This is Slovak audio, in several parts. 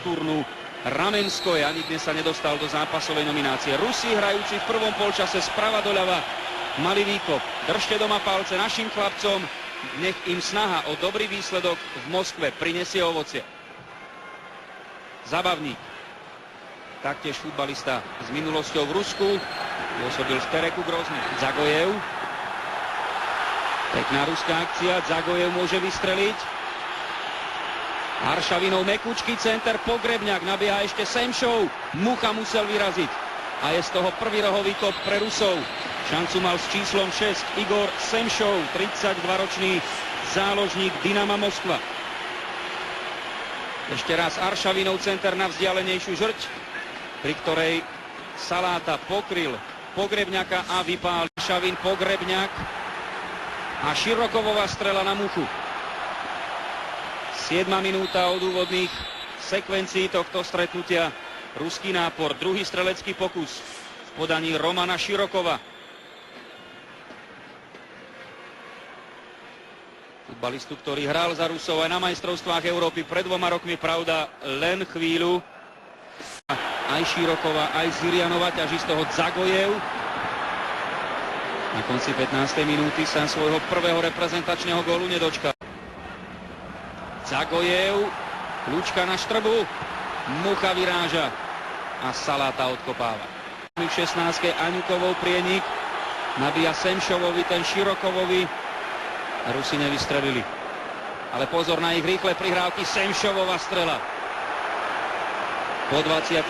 Saturnu Ramenskoje. Ani dnes sa nedostal do zápasovej nominácie. Rusi, hrajúci v prvom polčase sprava doľava, mali výkop. Držte doma palce našim chlapcom, nech im snaha o dobrý výsledok v Moskve prinesie ovocie. Zabavník, taktiež futbalista s minulosťou v Rusku, pôsobil v Tereku Grozny. Dzagojev, pekná ruská akcia, Dzagojev môže vystreliť. Aršavinov mekučký center, Pogrebňák, nabieha ešte Semšov, Mucha musel vyraziť a je z toho prvý rohový kop pre Rusov. Šancu mal s číslom 6 Igor Semšov, 32-ročný záložník Dynama Moskva. Ešte raz Aršavinov center na vzdialenejšiu žrť, pri ktorej Saláta pokryl Pogrebňaka a vypálil. Aršavin, Pogrebňák a Širokovová strela na Muchu. 7. minúta od úvodných sekvencií tohto stretnutia. Ruský nápor, druhý strelecký pokus v podaní Romana Širokova. Futbalistu, ktorý hral za Rusov aj na majstrovstvách Európy pred 2 rokmi, pravda, len chvíľu. Aj Širokova, aj Zirianova, ťaží z toho Dzagojev. Na konci 15. minúty sa svojho prvého reprezentačného gólu nedočkal. Dzagojev, kľúčka na Štrbu, Mucha vyráža a Saláta odkopáva. V 16. Aňukovou prienik, nabíja Semšovovi, ten Širokovovi. Rusi nevystrelili. Ale pozor na ich rýchle prihrávky, Semšovova strela. Po 25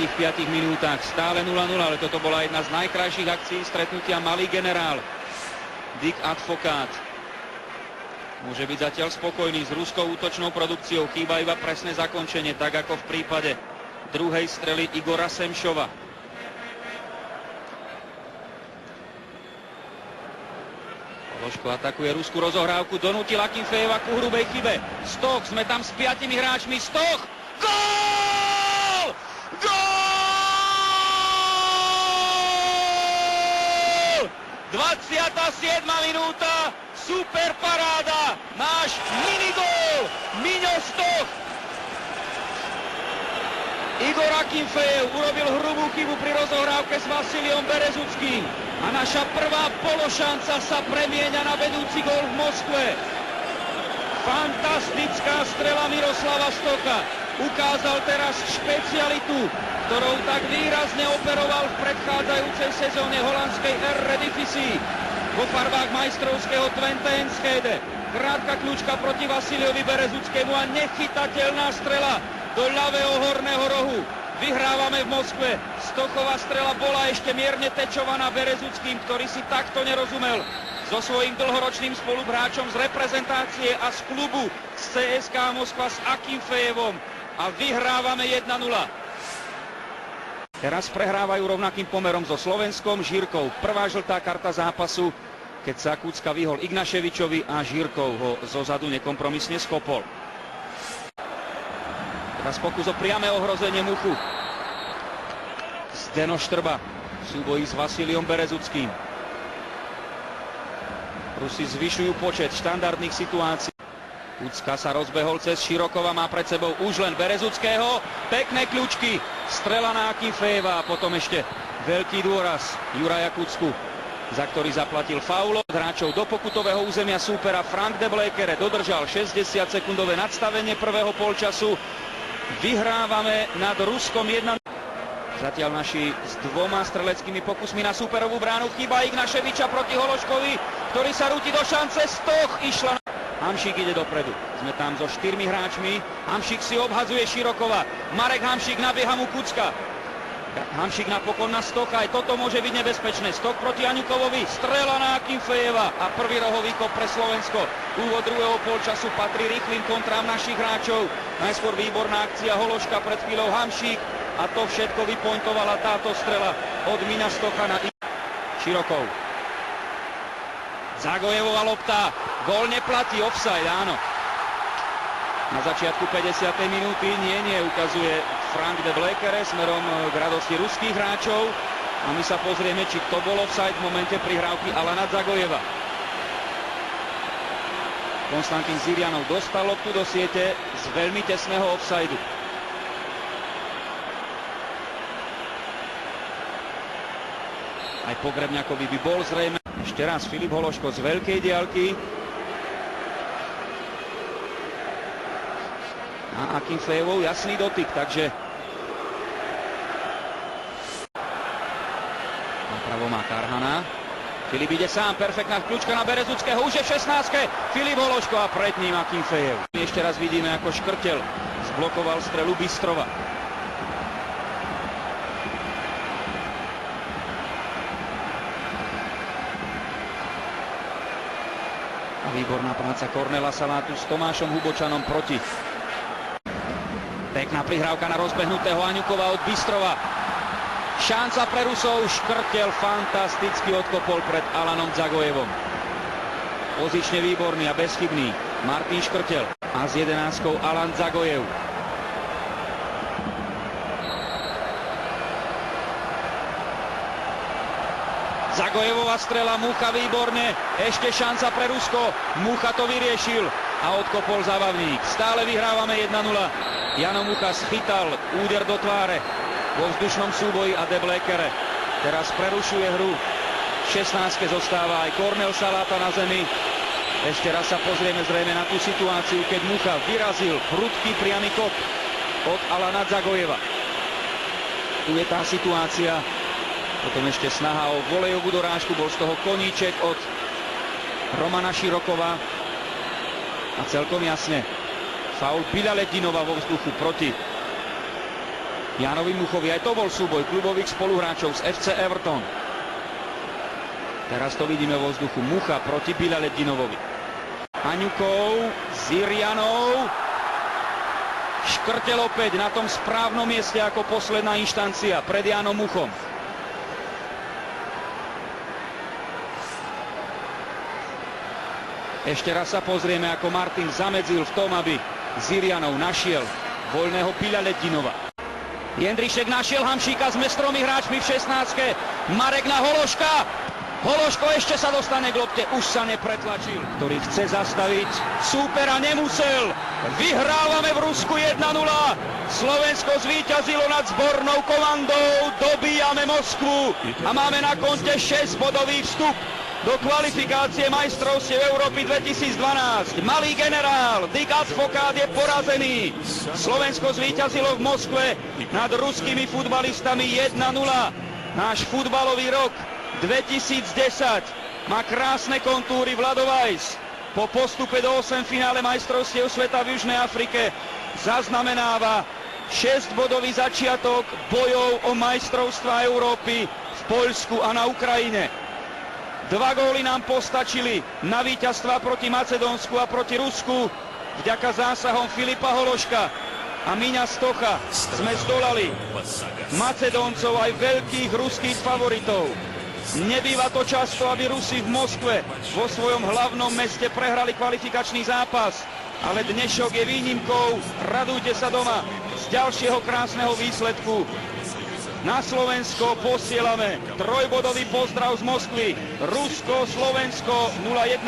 minútach stále 0-0, ale toto bola jedna z najkrajších akcií stretnutia. Malý generál Dick Advokát môže byť zatiaľ spokojný s ruskou útočnou produkciou. Chýba iba presné zakončenie, tak ako v prípade druhej strely Igora Semšova. Položko atakuje ruskú rozohrávku, donútil Akinfejeva ku hrubej chybe. Stoch, sme tam s 5 hráčmi, Stoch! Gól! Gól! 27. minúta, super paráda, náš minigól, Miňo Stoch. Igor Akinfejev urobil hrubú chybu pri rozohrávke s Vasiliom Berezuckým a naša prvá pološanca sa premieňa na vedúci gól v Moskve. Fantastická strela Miroslava Stocha. Ukázal teraz špecialitu, ktorou tak výrazne operoval v predchádzajúcej sezóne holandskej Eredivisie vo farbách majstrovského Twente Enschede. Krátka kľúčka proti Vasiliovi Berezuckému a nechytateľná strela do ľavého horného rohu. Vyhrávame v Moskve. Stochová strela bola ešte mierne tečovaná Berezuckým, ktorý si takto nerozumel so svojím dlhoročným spoluhráčom z reprezentácie a z klubu z CSKA Moskva s Akinfejevom. A vyhrávame 1-0. Teraz prehrávajú rovnakým pomerom so Slovenskom. Žirkov prvá žltá karta zápasu, keď sa Kucka vyhol Ignaševičovi a Žirkov ho zozadu nekompromisne skopol. Teraz pokus o priame ohrozenie Muchu. Zdeno Štrba v súboji s Vasiliom Berezuckým. Rusi zvyšujú počet štandardných situácií. Kucka sa rozbehol cez Širokova, má pred sebou už len Berezuckého. Pekné kľúčky, strela na Akinfejeva a potom ešte veľký dôraz Juraja Kucku, za ktorý zaplatil faul. Hráčov do pokutového územia súpera. Frank de Blekere dodržal 60-sekundové nadstavenie prvého polčasu. Vyhrávame nad Ruskom 1-0. Zatiaľ naši s 2 streleckými pokusmi na súperovú bránu. Chyba Ignaševiča proti Hološkovi, ktorý sa rúti do šance. Stoch išla. Hamšík ide dopredu. Sme tam so 4 hráčmi. Hamšík si obhadzuje Širokova. Marek Hamšík, nabieha mu Kucka. Hamšík napokon na Stocha. Aj toto môže byť nebezpečné. Stoch proti Aňukovovi. Strela na Akinfejeva a prvý rohový kop pre Slovensko. Úvod druhého polčasu patrí rýchlym kontrám našich hráčov. Najskôr výborná akcia Hološka, pred chvíľou Hamšík. A to všetko vypointovala táto strela od Miňa Stocha na Širokov. Dzagojevová lopta. Gól neplatí, offside, áno. Na začiatku 50. minúty nie, ukazuje Frank de Blekere smerom k radosti ruských hráčov. A my sa pozrieme, či to bol offside v momente prihrávky Alana Dzagojeva. Konstantín Zirianov dostal loptu do siete z veľmi tesného offsideu. Aj Pogrebňakovi by bol zrejme. Ešte raz Filip Hološko z veľkej diaľky. A Akinfejevou jasný dotyk, takže napravo má Karhana. Filip ide sám, perfektná kľúčka na Berezuckého, už je v 16. Filip Hološko a pred ním Akinfejev. Ešte raz vidíme, ako Škrtel zblokoval strelu Bystrova. A výborná práca Kornela Salátu s Tomášom Hubočanom proti. Pekná prihrávka na rozbehnutého Aňukova od Bystrova. Šanca pre Rusov, Škrtel fantasticky odkopol pred Alanom Dzagojevom. Pozične výborný a bezchybný Martin Škrtel. A s 11 Alan Dzagojev. Dzagojevová strela, Mucha výborne, ešte šanca pre Rusko, Mucha to vyriešil a odkopol Zabavník. Stále vyhrávame 1-0. Jano Mucha schytal úder do tváre vo vzdušnom súboji a De Blekere teraz prerušuje hru. V 16 zostáva aj Kornel Saláta na zemi. Ešte raz sa pozrieme zrejme na tú situáciu, keď Mucha vyrazil prudký priamy kop od Alana Dzagojeva. Tu je tá situácia. Potom ešte snaha o volejovú dorážku, bol z toho koníček od Romana Širokova. A celkom jasne faul Biľaletdinova vo vzduchu proti Jánovi Muchovi. Aj to bol súboj klubových spoluhráčov z FC Everton. Teraz to vidíme vo vzduchu. Mucha proti Biľaletdinovovi. Aňukov, Zirianov. Škrtel opäť na tom správnom mieste ako posledná inštancia pred Jánom Muchom. Ešte raz sa pozrieme, ako Martin zamedzil v tom, aby Zirianov našiel voľného Biľaletdinova. Jendrišek našiel Hamšíka s mestromi hráčmi v 16. Marek na Hološka. Hološko ešte sa dostane k lopte, už sa nepretlačil. Ktorý chce zastaviť súpera, nemusel. Vyhrávame v Rusku 1-0. Slovensko zvíťazilo nad zbornou komandou. Dobíjame Moskvu a máme na konte 6-bodový vstup do kvalifikácie majstrovstiev Európy 2012. Malý generál Dick Advokát je porazený. Slovensko zvíťazilo v Moskve nad ruskými futbalistami 1-0. Náš futbalový rok 2010 má krásne kontúry. Vlado Weiss po postupe do 8 finále majstrovstiev sveta v Južnej Afrike zaznamenáva 6-bodový začiatok bojov o majstrovstvá Európy v Poľsku a na Ukrajine. 2 góly nám postačili na víťazstvá proti Macedónsku a proti Rusku. Vďaka zásahom Filipa Hološka a Miňa Stocha sme zdolali Macedóncov aj veľkých ruských favoritov. Nebýva to často, aby Rusi v Moskve vo svojom hlavnom meste prehrali kvalifikačný zápas, ale dnešok je výnimkou. Radujte sa doma z ďalšieho krásneho výsledku. Na Slovensko posielame trojbodový pozdrav z Moskvy. Rusko, Slovensko 0-1.